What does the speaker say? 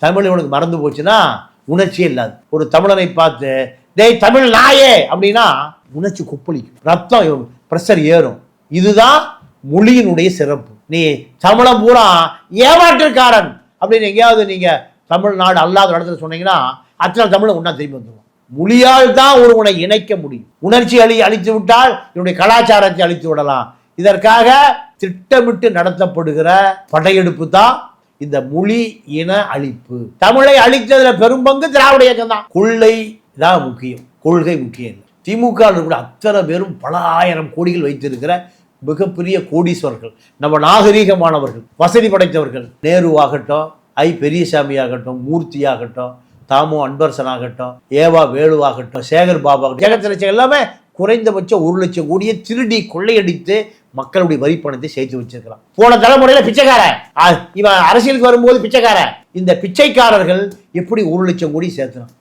தமிழ் இவனுக்கு மறந்து போச்சுன்னா உணர்ச்சியே இல்லாது. ஒரு தமிழனை பார்த்து டேய் தமிழ் நாயே அப்படின்னா உணர்ச்சி கொப்பளிக்கும், ரத்தம் பிரஷர் ஏறும். இதுதான் மொழியினுடைய சிறப்பு. நீ தமிழன் பூரா ஏமாற்றுக்காரன் அப்படின்னு எங்கேயாவது நீங்க தமிழ்நாடு அல்லாத இடத்துல சொன்னீங்கன்னா அத்தனை தமிழை ஒன்றா திரும்பி வந்துடும். மொழியால் தான் ஒருவனை இணைக்க முடியும். உணர்ச்சி அழித்து விட்டால் என்னுடைய கலாச்சாரத்தை அழித்து விடலாம். இதற்காக திட்டமிட்டு நடத்தப்படுகிற படையெடுப்பு தான் இந்த மொழி இன அழிப்பு. தமிழை அழித்ததுல பெரும்பங்கு திராவிட இயக்கம் தான். கொள்ளை தான் முக்கியம், கொள்கை முக்கியம் இல்லை. திமுக கூட அத்தனை பேரும் பல ஆயிரம் கோடிகள் வைத்திருக்கிற மிகப்பெரிய கோடீஸ்வரர்கள், நம்ம நாகரீகமானவர்கள், வசதி படைத்தவர்கள். நேரு ஆகட்டும், பெரியசாமி ஆகட்டும், மூர்த்தி ஆகட்டும், தாமோ அன்பரசன் ஆகட்டும், ஏவா வேலு ஆகட்டும், சேகர் பாபா ஆகட்டும், ஜெகத்ரட்சகன் எல்லாமே குறைந்தபட்சம் 1 லட்சம் கோடியை திருடி கொள்ளையடித்து மக்களுடைய வரி பணத்தை சேர்த்து வச்சிருக்கிறான். போன தலைமுறையில பிச்சைக்காரன், இவன் அரசியலுக்கு வரும்போது பிச்சைக்காரன். இந்த பிச்சைக்காரர்கள் எப்படி 1 லட்சம் கோடி சேர்த்துறான்?